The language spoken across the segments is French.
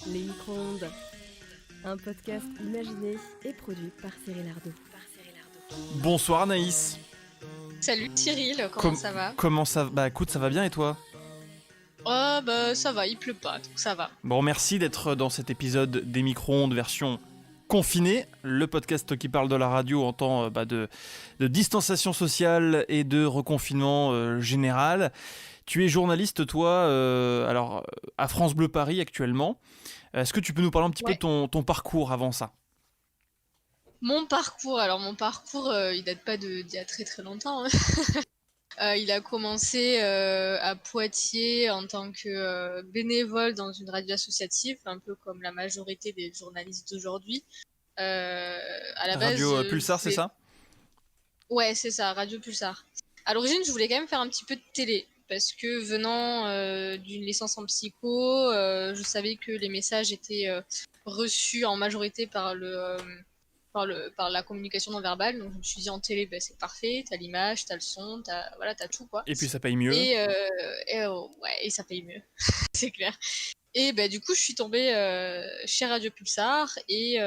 Les micro-ondes, un podcast imaginé et produit par Cyril Ardo. Bonsoir Anaïs. Salut Cyril, comment ça va? Comment ça va? Bah écoute, ça va bien et toi? Oh bah ça va, il pleut pas, donc ça va. Bon, merci d'être dans cet épisode des micro-ondes version confinée, le podcast qui parle de la radio en temps de distanciation sociale et de reconfinement général. Tu es journaliste toi, à France Bleu Paris actuellement. Est-ce que tu peux nous parler un petit peu de ton parcours avant ça? Mon parcours, il date pas d'il y a très très longtemps, hein. Il a commencé à Poitiers en tant que bénévole dans une radio associative, un peu comme la majorité des journalistes d'aujourd'hui. À la base, Radio Pulsar, c'est ça? Ouais, c'est ça, Radio Pulsar. À l'origine, je voulais quand même faire un petit peu de télé, parce que venant d'une licence en psycho, je savais que les messages étaient reçus en majorité par par la communication non verbale. Donc je me suis dit en télé, c'est parfait, t'as l'image, t'as le son, t'as tout quoi. Et puis ça paye mieux. Et ça paye mieux, c'est clair. Et du coup, je suis tombée chez Radio Pulsar et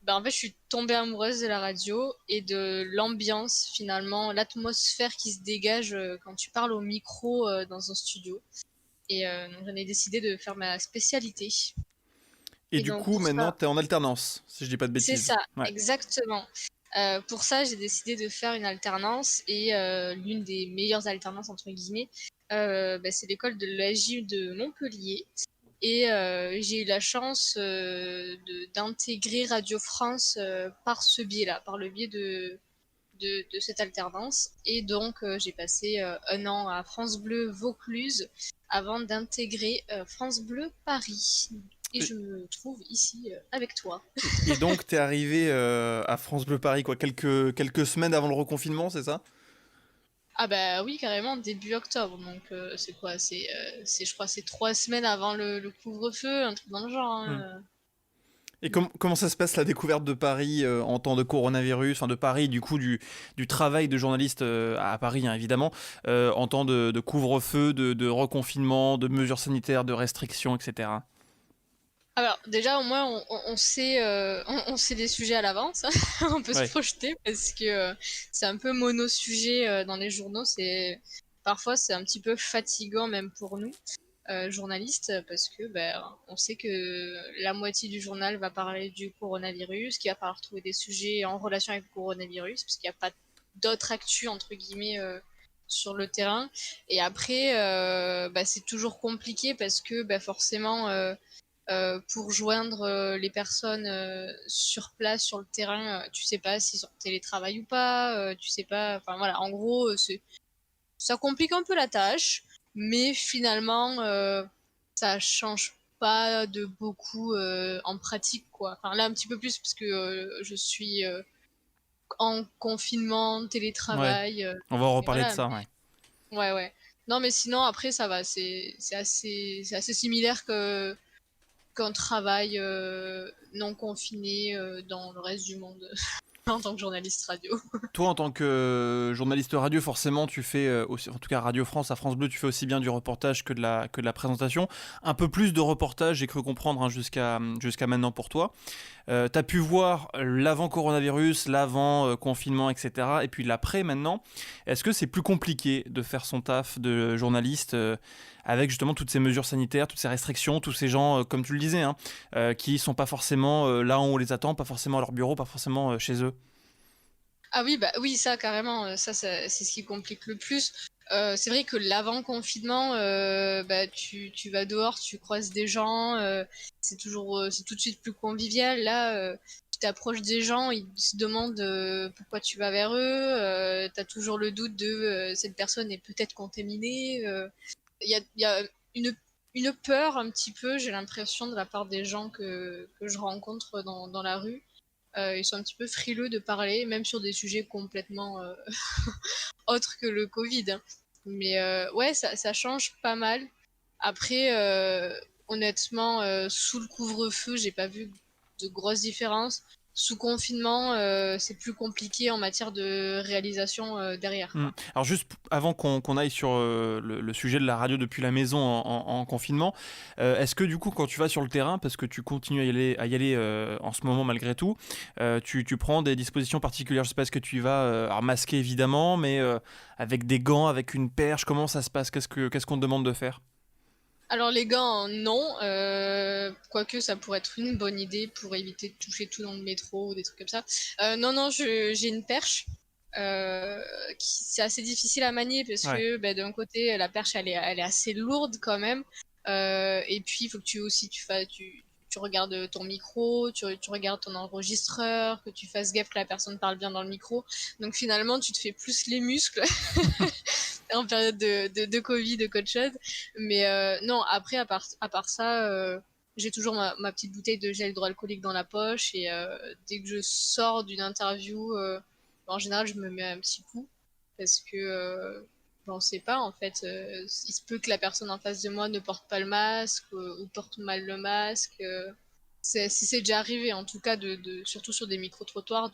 en fait, je suis tombée amoureuse de la radio et de l'ambiance finalement, l'atmosphère qui se dégage quand tu parles au micro dans un studio. Et donc j'en ai décidé de faire ma spécialité. Et du donc, coup, maintenant, ça, t'es en alternance, si je dis pas de bêtises. c'est ça, Ouais. exactement. Pour ça, j'ai décidé de faire une alternance et l'une des meilleures alternances entre guillemets, c'est l'école de l'ESJ de Montpellier. Et j'ai eu la chance d'intégrer Radio France par ce biais-là, par le biais de cette alternance. Et donc, j'ai passé un an à France Bleu Vaucluse avant d'intégrer France Bleu Paris. Et je me trouve ici avec toi. Et donc, t'es arrivé à France Bleu Paris, quoi, quelques semaines avant le reconfinement, c'est ça? Ah bah oui, carrément, début octobre. Donc, c'est quoi? Je crois, c'est 3 semaines avant le couvre-feu, un truc dans le genre, hein. Et comment ça se passe la découverte de Paris en temps de coronavirus, enfin de Paris, du coup du travail de journaliste à Paris, hein, évidemment, en temps de couvre-feu, de reconfinement, de mesures sanitaires, de restrictions, etc. Alors déjà au moins on sait on sait des sujets à l'avance, on peut se projeter parce que c'est un peu mono-sujet dans les journaux, parfois c'est un petit peu fatigant même pour nous journalistes parce que on sait que la moitié du journal va parler du coronavirus, qu'il va falloir trouver des sujets en relation avec le coronavirus parce qu'il n'y a pas d'autres actus entre guillemets sur le terrain. Et après c'est toujours compliqué parce que forcément pour joindre les personnes sur place, sur le terrain, tu sais pas s'ils sont en télétravail ou pas, tu sais pas, enfin voilà, en gros, ça complique un peu la tâche, mais finalement, ça change pas de beaucoup en pratique, quoi. Enfin là, un petit peu plus, parce que je suis en confinement, télétravail. On va en reparler de Voilà, ça, ouais. Ouais. Non, mais sinon, après, ça va, c'est assez similaire qu'un travail non confiné dans le reste du monde en tant que journaliste radio. Toi, en tant que journaliste radio, forcément, tu fais aussi, en tout cas Radio France, à France Bleu, tu fais aussi bien du reportage que de la présentation. Un peu plus de reportage, j'ai cru comprendre, hein, jusqu'à maintenant pour toi. T'as pu voir l'avant-coronavirus, l'avant-confinement, etc. Et puis l'après maintenant. Est-ce que c'est plus compliqué de faire son taf de journaliste avec justement toutes ces mesures sanitaires, toutes ces restrictions, tous ces gens, comme tu le disais, hein, qui sont pas forcément là où on les attend, pas forcément à leur bureau, pas forcément chez eux? Ah oui, oui, ça carrément, c'est ce qui complique le plus. C'est vrai que l'avant-confinement, tu vas dehors, tu croises des gens, c'est tout de suite plus convivial. Là, tu t'approches des gens, ils se demandent pourquoi tu vas vers eux, t'as toujours le doute de cette personne est peut-être contaminée. Il y a une peur un petit peu, j'ai l'impression, de la part des gens que je rencontre dans la rue. Ils sont un petit peu frileux de parler, même sur des sujets complètement autres que le Covid, hein. Mais ouais, ça change pas mal. Après, honnêtement, sous le couvre-feu, j'ai pas vu de grosses différences. sous confinement, c'est plus compliqué en matière de réalisation derrière, quoi. Alors juste avant qu'on aille sur le sujet de la radio depuis la maison en confinement, est-ce que du coup quand tu vas sur le terrain, parce que tu continues à y aller en ce moment malgré tout, tu prends des dispositions particulières? Je sais pas, est-ce que tu y vas alors masqué évidemment, mais avec des gants, avec une perche, comment ça se passe? Qu'est-ce qu'on te demande de faire? Alors les gants, non, quoique ça pourrait être une bonne idée pour éviter de toucher tout dans le métro ou des trucs comme ça. Non, non, j'ai une perche. C'est assez difficile à manier parce Ouais. que d'un côté la perche elle est assez lourde quand même. Et puis il faut que tu regardes ton micro, tu regardes ton enregistreur, que tu fasses gaffe que la personne parle bien dans le micro. Donc finalement tu te fais plus les muscles en période de Covid qu'autre chose. Mais non, après à part ça, j'ai toujours ma petite bouteille de gel hydroalcoolique dans la poche et dès que je sors d'une interview, en général, je me mets un petit coup parce que on sait pas en fait. Il se peut que la personne en face de moi ne porte pas le masque ou porte mal le masque. C'est déjà arrivé en tout cas surtout sur des micro-trottoirs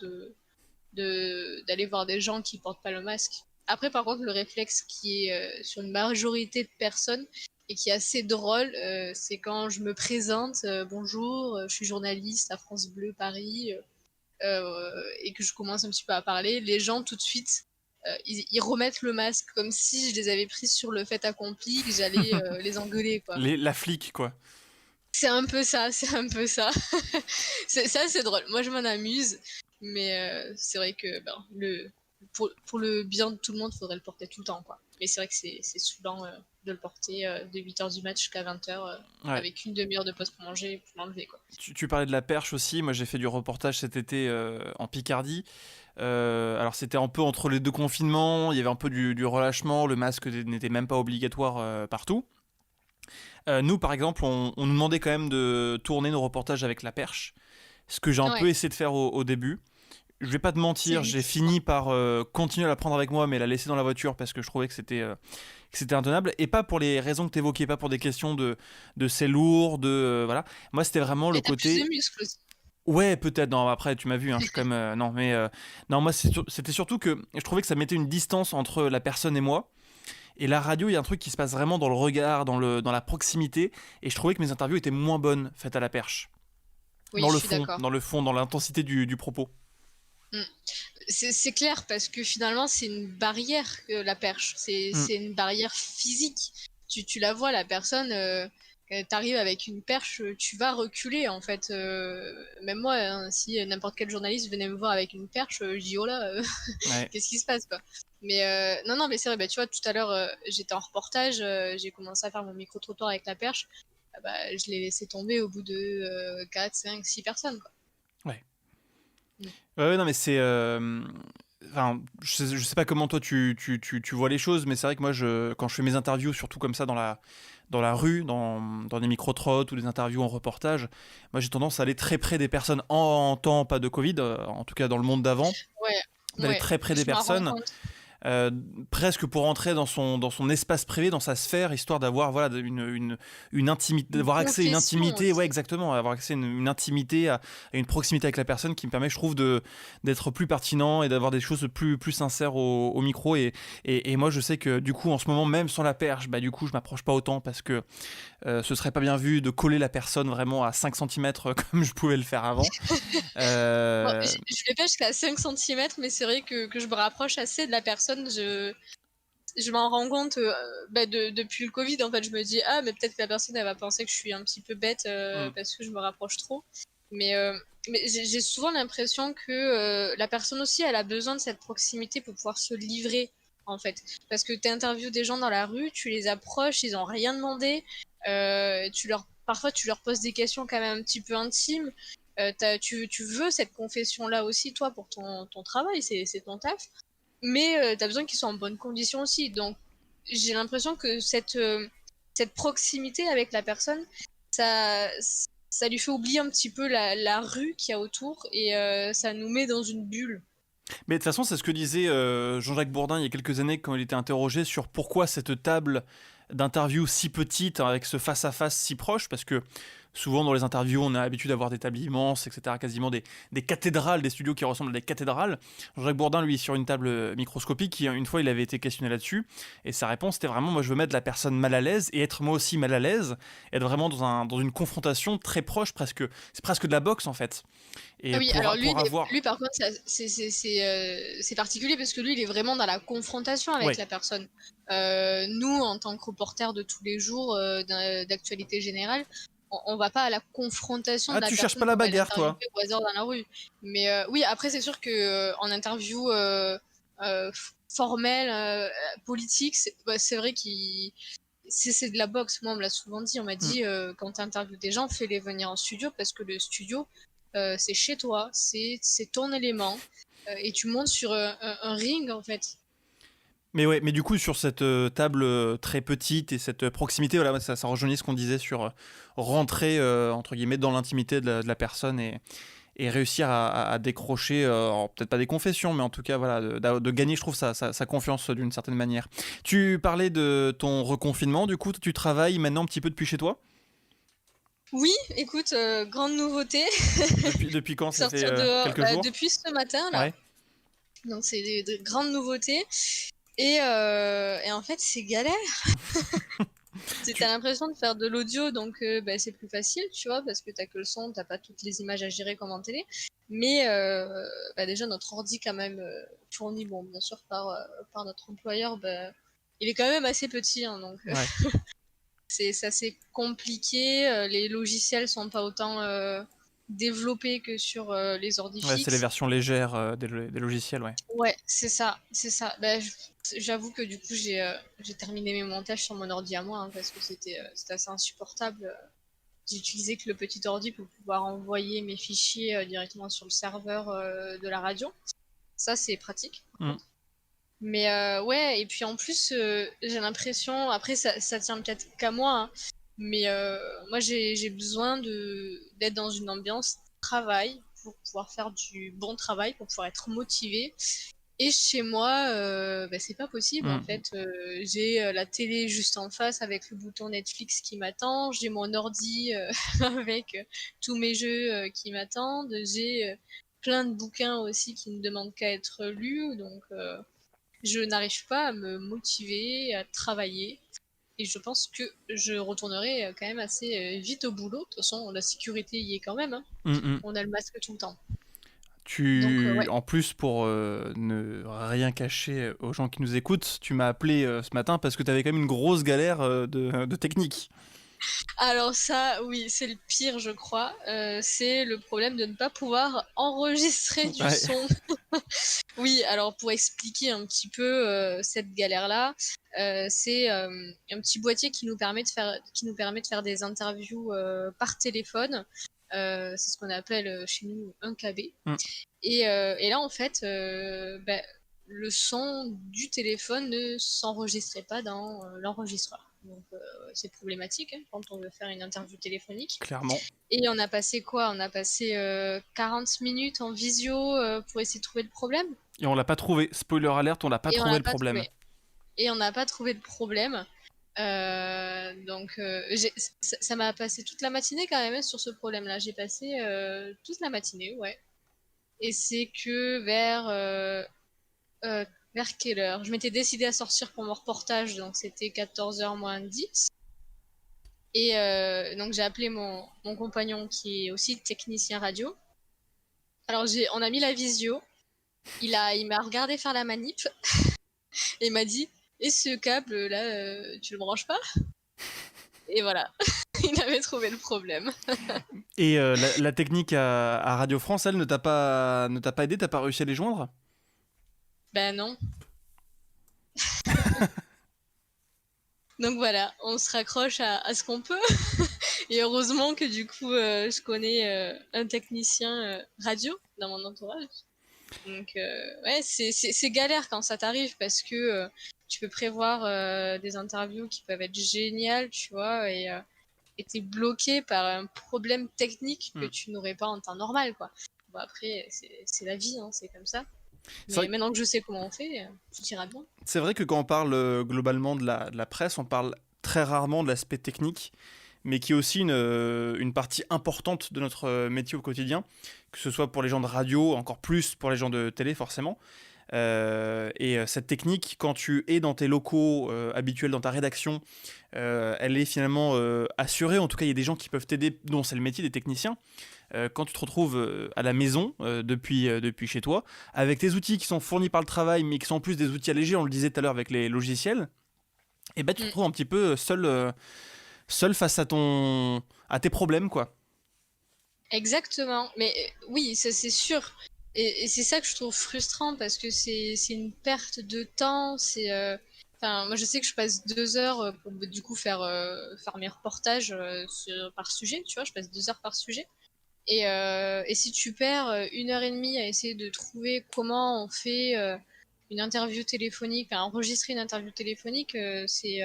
d'aller voir des gens qui portent pas le masque. Après, par contre, le réflexe qui est sur une majorité de personnes et qui est assez drôle, c'est quand je me présente, bonjour, je suis journaliste à France Bleu Paris, et que je commence un petit peu à parler, les gens tout de suite, ils remettent le masque comme si je les avais pris sur le fait accompli, que j'allais les engueuler, quoi. La flic, quoi. C'est un peu ça, c'est un peu ça. C'est assez drôle. Moi, je m'en amuse, mais c'est vrai que pour le bien de tout le monde, il faudrait le porter tout le temps, quoi. Mais c'est vrai que c'est saoulant de le porter de 8h du match jusqu'à 20h Ouais. avec une demi-heure de pause pour manger pour l'enlever, quoi. Tu parlais de la perche aussi. Moi, j'ai fait du reportage cet été en Picardie. Alors, c'était un peu entre les deux confinements. Il y avait un peu du relâchement. Le masque n'était même pas obligatoire partout. Nous, par exemple, on nous demandait quand même de tourner nos reportages avec la perche. Ce que j'ai un Ouais, peu essayé de faire au début. Je vais pas te c'est mentir, j'ai difficile, hein. fini par continuer à la prendre avec moi, mais la laisser dans la voiture parce que je trouvais que c'était intenable. Et pas pour les raisons que tu évoquais, pas pour des questions de c'est lourd, voilà. Moi, c'était vraiment le Mais t'as plus de côté. muscles aussi. Ouais, peut-être. Non, après, tu m'as vu, hein, je suis quand même. Non, mais. Non, moi, c'était surtout que je trouvais que ça mettait une distance entre la personne et moi. Et la radio, il y a un truc qui se passe vraiment dans le regard, dans la proximité. Et je trouvais que mes interviews étaient moins bonnes faites à la perche. Oui, je suis d'accord. Dans le fond, dans l'intensité du propos. Mm. C'est clair parce que finalement c'est une barrière que la perche, Mm. c'est une barrière physique. Tu la vois la personne, t'arrives avec une perche, tu vas reculer en fait. Même moi, hein, si n'importe quel journaliste venait me voir avec une perche, je dis oh là, Ouais. qu'est-ce qui se passe quoi. Mais non non mais c'est vrai, bah, tu vois tout à l'heure j'étais en reportage, j'ai commencé à faire mon micro-trottoir avec la perche. Ah bah, je l'ai laissé tomber au bout de 4, 5, 6 personnes quoi. Ouais. Mm. Ouais, non, mais c'est. Enfin, je sais pas comment toi tu vois les choses, mais c'est vrai que moi, quand je fais mes interviews, surtout comme ça dans la rue, dans des micro-trottes ou des interviews en reportage, moi j'ai tendance à aller très près des personnes en temps, pas de Covid, en tout cas dans le monde d'avant, Ouais, d'aller ouais, très près des je m'en rends personnes. compte. Presque pour entrer dans son espace privé, dans sa sphère, histoire d'avoir voilà, une intimité, Une d'avoir accès à une confession intimité, ouais aussi. exactement, avoir accès à une intimité, à une proximité avec la personne qui me permet, je trouve, d'être plus pertinent et d'avoir des choses plus sincères au micro. Et moi, je sais que du coup, en ce moment, même sans la perche, bah, du coup, je m'approche pas autant parce que ce serait pas bien vu de coller la personne vraiment à 5 cm comme je pouvais le faire avant. Bon, Euh, je l'ai pas jusqu'à 5 cm, mais c'est vrai que je me rapproche assez de la personne. Je m'en rends compte depuis le Covid. En fait, je me dis, ah, mais peut-être que la personne, elle va penser que je suis un petit peu bête hmm. parce que je me rapproche trop. Mais, mais j'ai souvent l'impression que la personne aussi, elle a besoin de cette proximité pour pouvoir se livrer, en fait. Parce que tu interviews des gens dans la rue, tu les approches, ils ont rien demandé. Parfois, tu leur poses des questions quand même un petit peu intimes. Tu veux cette confession-là aussi, toi, pour ton travail, c'est ton taf. Mais tu as besoin qu'ils soient en bonne condition aussi. Donc, j'ai l'impression que cette proximité avec la personne, ça, ça lui fait oublier un petit peu la rue qu'il y a autour et ça nous met dans une bulle. Mais de toute façon, c'est ce que disait Jean-Jacques Bourdin il y a quelques années quand il était interrogé sur pourquoi cette table d'interview si petite avec ce face-à-face si proche, parce que souvent dans les interviews, on a l'habitude d'avoir des tables immenses, etc., quasiment des cathédrales, des studios qui ressemblent à des cathédrales. Jean-Jacques Bourdin, lui, sur une table microscopique, une fois, il avait été questionné là-dessus, et sa réponse était vraiment, moi, je veux mettre la personne mal à l'aise et être moi aussi mal à l'aise, être vraiment dans une confrontation très proche, c'est presque de la boxe, en fait. Et Ah oui, alors lui, avoir... lui par contre, c'est particulier parce que lui, il est vraiment dans la confrontation avec Ouais. la personne. Nous, en tant que reporter de tous les jours d'actualité générale, on va pas à la confrontation de la tu personne. cherches pas la qu'on va bagarre, toi. l'interviewer au hasard dans la rue. Mais oui, après, c'est sûr que en interview formelle, politique, c'est vrai qu'il c'est de la boxe. Moi, on me l'a souvent dit. On m'a dit quand tu interviews des gens, fais-les venir en studio parce que le studio, c'est chez toi, c'est ton élément, et tu montes sur un ring en fait. Mais ouais, mais du coup sur cette table très petite et cette proximité, voilà, ça rejoignit ce qu'on disait sur rentrer entre guillemets dans l'intimité de la personne et réussir à décrocher, peut-être pas des confessions, mais en tout cas voilà, de gagner, je trouve, sa confiance d'une certaine manière. Tu parlais de ton reconfinement, du coup tu travailles maintenant un petit peu depuis chez toi? Oui, écoute, grande nouveauté. Depuis quand? Ça fait Sortir dehors quelques jours? depuis ce matin là. Ouais. Donc c'est de grandes nouveautés. Et en fait, c'est galère. T'as l'impression de faire de l'audio, donc c'est plus facile, tu vois, parce que t'as que le son, t'as pas toutes les images à gérer comme en télé. Mais déjà, notre ordi, quand même, fourni, bon, bien sûr, par notre employeur, il est quand même assez petit, hein, donc Ouais. c'est assez compliqué. Les logiciels sont pas autant développés que sur les ordi Ouais, c'est les fixes. versions légères des logiciels, ouais. Ouais, c'est ça. J'avoue que du coup j'ai terminé mes montages sur mon ordi à moi, hein, parce que c'était assez insupportable. J'ai utilisé que le petit ordi pour pouvoir envoyer mes fichiers directement sur le serveur de la radio. Ça c'est pratique. Par contre. Mais ouais, et puis en plus j'ai l'impression, après ça tient peut-être qu'à moi, hein, mais moi j'ai besoin d'être dans une ambiance travail pour pouvoir faire du bon travail, pour pouvoir être motivée. Et chez moi, c'est pas possible en fait. J'ai la télé juste en face avec le bouton Netflix qui m'attend. J'ai mon ordi avec tous mes jeux qui m'attendent. J'ai plein de bouquins aussi qui ne demandent qu'à être lus. Donc je n'arrive pas à me motiver, à travailler. Et je pense que je retournerai quand même assez vite au boulot. De toute façon, la sécurité y est quand même, hein. On a le masque tout le temps. Donc, ouais. En plus, pour ne rien cacher aux gens qui nous écoutent, tu m'as appelé ce matin parce que tu avais quand même une grosse galère de technique. Alors ça, oui, c'est le pire, je crois. C'est le problème de ne pas pouvoir enregistrer du son. Oui, alors pour expliquer un petit peu cette galère-là, c'est un petit boîtier qui nous permet de faire des interviews par téléphone. C'est ce qu'on appelle chez nous un KB. Et là, en fait, le son du téléphone ne s'enregistrait pas dans l'enregistreur. Donc c'est problématique quand on veut faire une interview téléphonique. Clairement. Et on a passé quoi? On a passé 40 minutes en visio pour essayer de trouver le problème. Et on l'a pas trouvé. Spoiler alert, on n'a pas trouvé le problème. Et on n'a pas trouvé de problème. Donc ça m'a passé toute la matinée quand même sur ce problème-là. J'ai passé toute la matinée, ouais. Et c'est que vers quelle heure? Je m'étais décidée à sortir pour mon reportage, donc c'était 14h moins 10. Et donc j'ai appelé mon compagnon qui est aussi technicien radio. Alors on a mis la visio. Il m'a regardé faire la manip et il m'a dit et ce câble là, tu le branches pas? Et voilà, il avait trouvé le problème. Et la technique à Radio France, elle ne t'a pas aidé? T'as pas réussi à les joindre? Ben non. Donc voilà, on se raccroche à ce qu'on peut. Et heureusement que du coup, je connais un technicien radio dans mon entourage. Donc ouais, c'est galère quand ça t'arrive parce que tu peux prévoir des interviews qui peuvent être géniales, tu vois, et t'es bloqué par un problème technique que tu n'aurais pas en temps normal, quoi. Bon, après, c'est la vie, hein, c'est comme ça. Mais maintenant que je sais comment on fait, tout ira bien. C'est vrai que quand on parle globalement de la presse, on parle très rarement de l'aspect technique. mais qui est aussi une partie importante de notre métier au quotidien, que ce soit pour les gens de radio, encore plus pour les gens de télé forcément. Cette technique, quand tu es dans tes locaux habituels, dans ta rédaction, elle est finalement assurée. En tout cas, il y a des gens qui peuvent t'aider, dont c'est le métier des techniciens. Quand tu te retrouves à la maison, depuis chez toi, avec tes outils qui sont fournis par le travail, mais qui sont en plus des outils allégés, on le disait tout à l'heure avec les logiciels, et ben tu te retrouves un petit peu seul face à tes problèmes, quoi. Exactement. Mais oui, ça c'est sûr. Et c'est ça que je trouve frustrant parce que c'est une perte de temps. Enfin, moi je sais que je passe 2 heures pour du coup faire mes reportages par sujet. Tu vois, je passe 2 heures par sujet. Et si tu perds 1 heure et demie à essayer de trouver comment on fait une interview téléphonique, enfin, enregistrer une interview téléphonique, c'est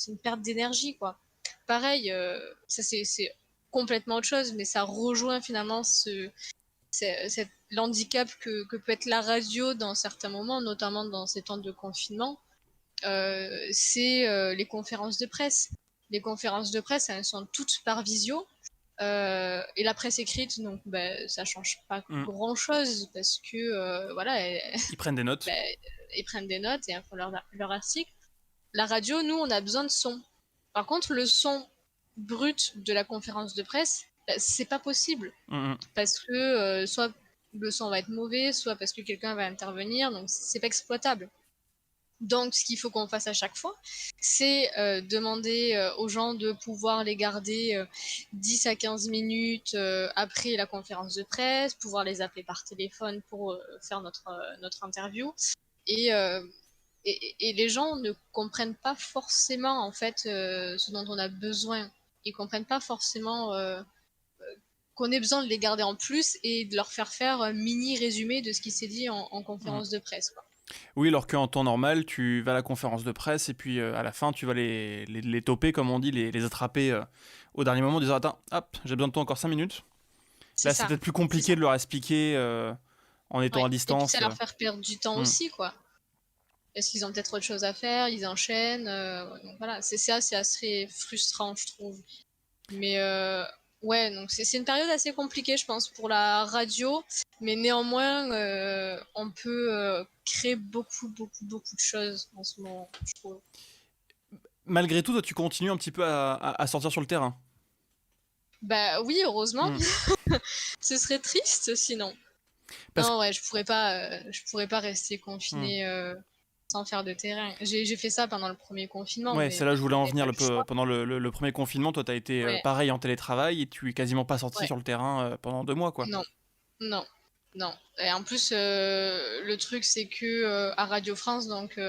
une perte d'énergie, quoi. Pareil, ça c'est complètement autre chose, mais ça rejoint finalement l'handicap que peut être la radio dans certains moments, notamment dans ces temps de confinement. C'est les conférences de presse. Les conférences de presse, elles sont toutes par visio. Et la presse écrite, donc ça change pas grand chose parce que voilà, Ils prennent des notes. Ils prennent des notes et ils font leur article. La radio, nous, on a besoin de son. Par contre, le son brut de la conférence de presse, c'est pas possible parce que soit le son va être mauvais, soit parce que quelqu'un va intervenir, donc c'est pas exploitable. Donc, ce qu'il faut qu'on fasse à chaque fois, c'est demander aux gens de pouvoir les garder 10 à 15 minutes après la conférence de presse, pouvoir les appeler par téléphone pour faire notre interview. Et les gens ne comprennent pas forcément en fait ce dont on a besoin. Ils comprennent pas forcément qu'on ait besoin de les garder en plus et de leur faire un mini résumé de ce qui s'est dit en conférence de presse, quoi. Oui, alors qu'en temps normal, tu vas à la conférence de presse et puis à la fin, tu vas les toper, comme on dit, les attraper au dernier moment en disant « Attends, hop, j'ai besoin de toi encore 5 minutes ». Là, c'est peut-être plus compliqué de leur expliquer en étant à distance. Et puis ça leur faire perdre du temps aussi, quoi. Parce qu'ils ont peut-être autre chose à faire, ils enchaînent. Donc voilà, c'est assez frustrant, je trouve. Mais ouais, donc c'est une période assez compliquée, je pense, pour la radio. Mais néanmoins, on peut créer beaucoup de choses en ce moment, je trouve. Malgré tout, toi, tu continues un petit peu à sortir sur le terrain. Bah oui, heureusement. Ce serait triste sinon. Non, ouais, je pourrais pas rester confinée sans faire de terrain. J'ai fait ça pendant le premier confinement. Ouais, c'est là où je voulais en venir. Pendant Le premier confinement, toi, t'as été pareil en télétravail et tu es quasiment pas sorti sur le terrain pendant 2 mois, quoi. Non. Et en plus, le truc, c'est que à Radio France, donc,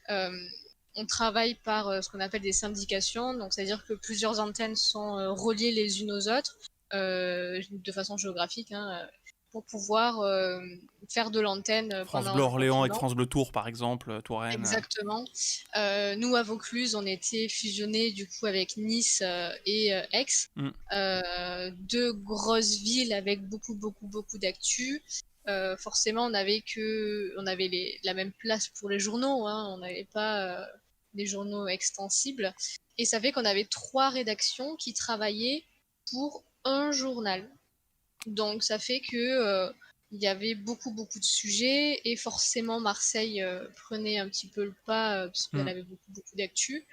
on travaille par ce qu'on appelle des syndications. Donc, c'est-à-dire que plusieurs antennes sont reliées les unes aux autres de façon géographique, pour pouvoir faire de l'antenne France pendant Bleu le Orléans avec confinement. France Bleu Tours, par exemple, Touraine. Exactement. Nous, à Vaucluse, on était fusionnés du coup avec Nice et Aix. 2 grosses villes avec beaucoup d'actu. Forcément, on avait la même place pour les journaux, on n'avait pas des journaux extensibles. Et ça fait qu'on avait 3 rédactions qui travaillaient pour un journal. Donc ça fait que il y avait beaucoup de sujets et forcément Marseille prenait un petit peu le pas parce qu'elle avait beaucoup d'actu.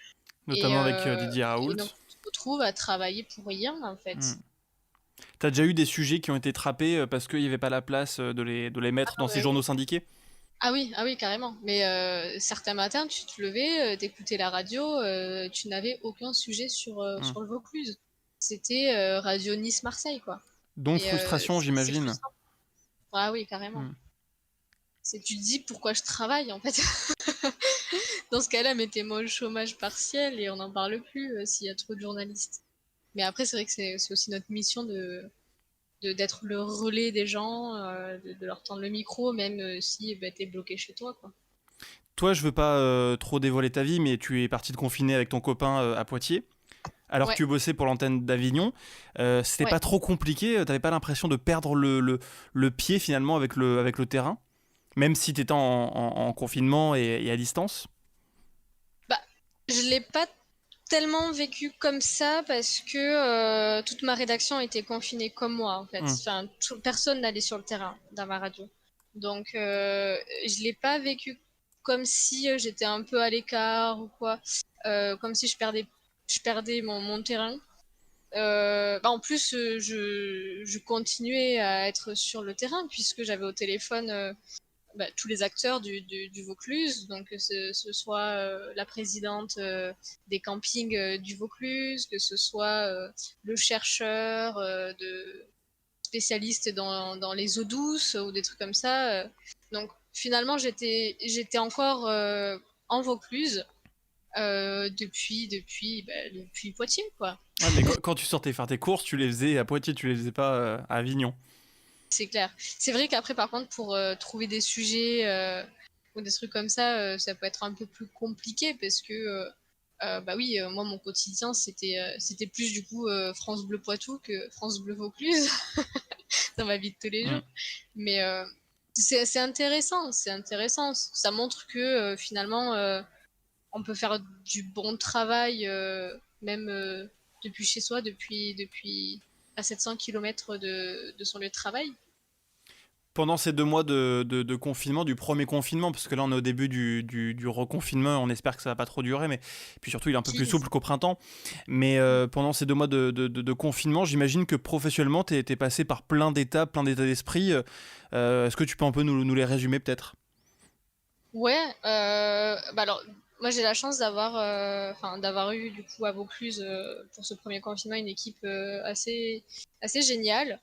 Notamment avec Didier Raoult. Et donc on se retrouve à travailler pour rien en fait. T'as déjà eu des sujets qui ont été trappés parce qu'il n'y avait pas la place de les mettre dans ces journaux syndiqués ? Ah oui, carrément. Mais certains matins, tu te levais, t'écoutais la radio, tu n'avais aucun sujet sur le Vaucluse. C'était Radio Nice-Marseille, quoi. Donc frustration, j'imagine. Ah oui, carrément. Tu te dis pourquoi je travaille, en fait. Dans ce cas-là, mettez-moi au chômage partiel et on n'en parle plus s'il y a trop de journalistes. Mais après, c'est vrai que c'est aussi notre mission d'être le relais des gens, de leur tendre le micro, même si t'es bloqué chez toi, quoi. Toi, je veux pas trop dévoiler ta vie, mais tu es parti de confiner avec ton copain à Poitiers. Alors que tu bossais pour l'antenne d'Avignon, c'était pas trop compliqué, t'avais pas l'impression de perdre le pied finalement avec le terrain, même si t'étais en confinement et à distance ? Bah, je l'ai pas tellement vécu comme ça parce que toute ma rédaction était confinée comme moi en fait. Enfin, personne n'allait sur le terrain dans ma radio. Donc je l'ai pas vécu comme si j'étais un peu à l'écart ou quoi, comme si je perdais mon terrain. En plus, je continuais à être sur le terrain puisque j'avais au téléphone tous les acteurs du Vaucluse, donc que ce soit la présidente des campings du Vaucluse, que ce soit le chercheur spécialiste dans les eaux douces ou des trucs comme ça. Donc finalement, j'étais encore en Vaucluse depuis Poitiers, quoi. Ouais, mais quand tu sortais faire tes courses, tu les faisais à Poitiers, tu les faisais pas à Avignon. C'est clair. C'est vrai qu'après, par contre, pour trouver des sujets ou des trucs comme ça peut être un peu plus compliqué parce que, moi, mon quotidien, c'était plus du coup France Bleu Poitou que France Bleu Vaucluse dans ma vie de tous les jours. Mais c'est intéressant, c'est intéressant. Ça montre que finalement, on peut faire du bon travail même depuis chez soi, depuis à 700 km de son lieu de travail. Pendant ces 2 mois de confinement, du premier confinement, parce que là on est au début du reconfinement, on espère que ça va pas trop durer, mais puis surtout il est un peu plus souple qu'au printemps. Mais pendant ces 2 mois de confinement, j'imagine que professionnellement t'es passé par plein d'états d'esprit. Est-ce que tu peux un peu nous les résumer peut-être? Ouais, alors moi j'ai la chance d'avoir eu du coup à Vaucluse pour ce premier confinement une équipe assez géniale.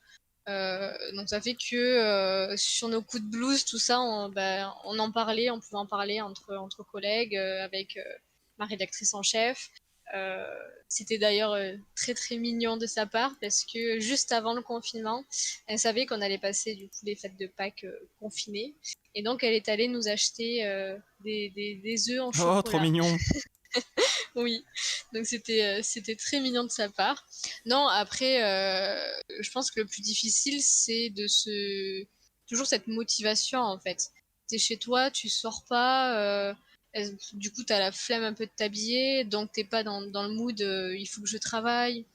Donc ça fait que sur nos coups de blues, tout ça, on en parlait, on pouvait en parler entre collègues, avec ma rédactrice en chef. Euh, C'était d'ailleurs très très mignon de sa part parce que juste avant le confinement, elle savait qu'on allait passer du coup les fêtes de Pâques confinées. Et donc elle est allée nous acheter des œufs en Oh, trop chocolat. mignon. Oui, donc c'était très mignon de sa part. Non, après, je pense que le plus difficile, c'est toujours cette motivation en fait. T'es chez toi, tu sors pas, du coup t'as la flemme un peu de t'habiller, donc t'es pas dans le mood, il faut que je travaille.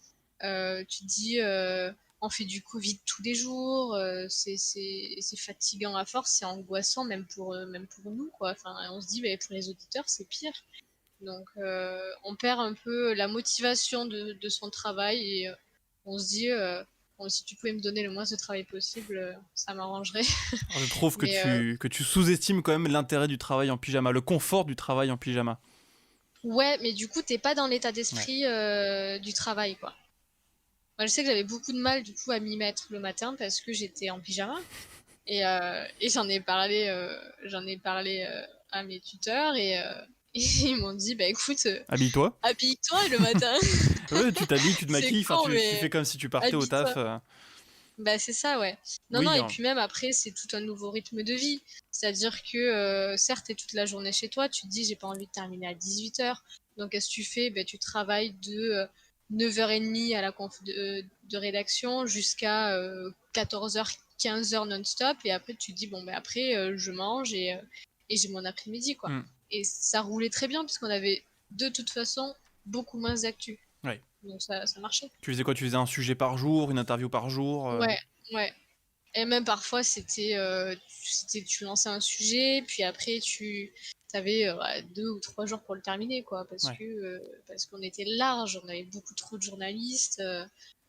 Tu te dis, on fait du Covid tous les jours, c'est fatigant à force, c'est angoissant même pour nous quoi. Enfin, on se dit, bah, pour les auditeurs, c'est pire. Donc, on perd un peu la motivation de son travail et on se dit, bon, si tu pouvais me donner le moins de travail possible, ça m'arrangerait. Alors, je trouve Mais que tu sous-estimes quand même l'intérêt du travail en pyjama, le confort du travail en pyjama. ouais, mais du coup, t'es pas dans l'état Ouais. d'esprit du travail, quoi. Moi, je sais que j'avais beaucoup de mal, du coup, à m'y mettre le matin parce que j'étais en pyjama. Et j'en ai parlé à mes tuteurs et ils m'ont dit, bah écoute, Habille-toi. habille-toi le matin. Ouais, tu t'habilles, tu te C'est maquilles, enfin con, tu fais mais comme si tu partais au habille-toi. taf. Bah c'est ça, ouais. Non, non, Oui, et puis même après, c'est tout un nouveau rythme de vie. C'est-à-dire que certes, t'es toute la journée chez toi, tu te dis, j'ai pas envie de terminer à 18h. Donc qu'est-ce que tu fais? Bah, tu travailles de 9h30 à la conf de rédaction jusqu'à 14h, 15h non-stop. Et après, tu te dis, bon, bah après, je mange et j'ai mon après-midi, quoi. Mm. Et ça roulait très bien puisqu'on avait de toute façon beaucoup moins d'actu. Ouais. Donc ça marchait. Tu faisais quoi? Tu faisais un sujet par jour, une interview par jour? Ouais, ouais. Et même parfois, tu lançais un sujet, puis après, tu avais 2 ou 3 jours pour le terminer, quoi, Ouais. parce qu'on était large, on avait beaucoup trop de journalistes,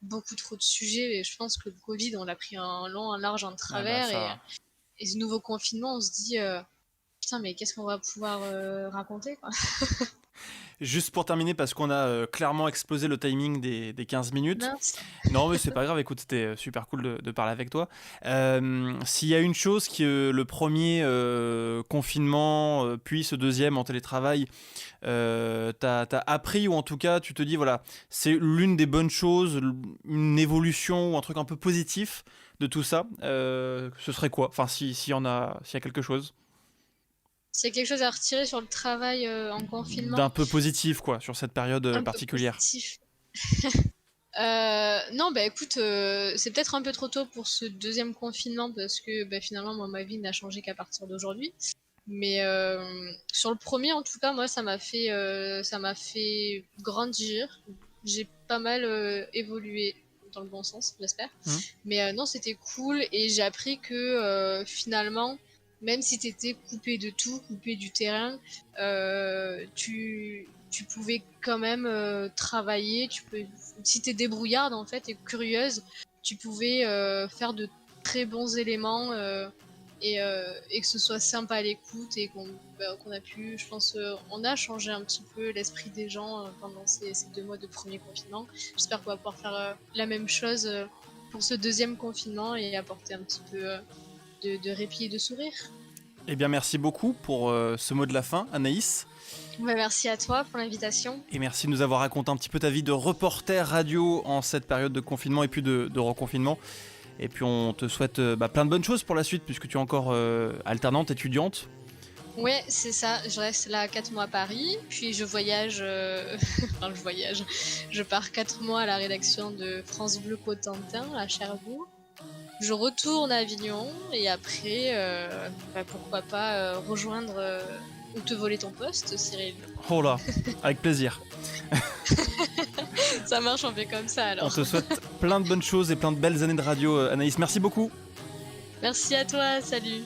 beaucoup trop de sujets, et je pense que le Covid, on l'a pris un long, un large, un Ah bah travers, ça. et ce nouveau confinement, on se dit, putain, mais qu'est-ce qu'on va pouvoir raconter, quoi. Juste pour terminer, parce qu'on a clairement explosé le timing des 15 minutes. Mince. Non, mais c'est pas grave, écoute, c'était super cool de parler avec toi. S'il y a une chose que le premier confinement, puis ce deuxième en télétravail, t'as appris, ou en tout cas, tu te dis, voilà, c'est l'une des bonnes choses, une évolution ou un truc un peu positif de tout ça, ce serait quoi? Enfin, s'il y a quelque chose S'il y a quelque chose à retirer sur le travail en d'un confinement, peu positif, quoi, sur cette période un peu particulière. positif. Non, bah écoute, c'est peut-être un peu trop tôt pour ce deuxième confinement parce que bah, finalement, moi, ma vie n'a changé qu'à partir d'aujourd'hui. Mais sur le premier, en tout cas, moi, ça m'a fait grandir. J'ai pas mal évolué dans le bon sens, j'espère. Mais non, c'était cool et j'ai appris que finalement, même si t'étais coupé de tout, coupé du terrain, tu pouvais quand même travailler. Si t'es débrouillarde en fait et curieuse, tu pouvais faire de très bons éléments et que ce soit sympa à l'écoute et qu'on a pu, je pense, on a changé un petit peu l'esprit des gens pendant ces 2 mois de premier confinement. J'espère qu'on va pouvoir faire la même chose pour ce deuxième confinement et apporter un petit peu de répit et de sourire. Eh bien, merci beaucoup pour ce mot de la fin, Anaïs. Merci à toi pour l'invitation. Et merci de nous avoir raconté un petit peu ta vie de reporter radio en cette période de confinement et puis de reconfinement. Et puis on te souhaite plein de bonnes choses pour la suite puisque tu es encore alternante, étudiante. Ouais, c'est ça. Je reste là 4 mois à Paris, puis je voyage. Enfin, je pars 4 mois à la rédaction de France Bleu Cotentin à Cherbourg. Je retourne à Avignon et après, pourquoi pas rejoindre ou te voler ton poste, Cyril. Oh là, avec plaisir. Ça marche, on fait comme ça alors. On te souhaite plein de bonnes choses et plein de belles années de radio, Anaïs. Merci beaucoup. Merci à toi, salut.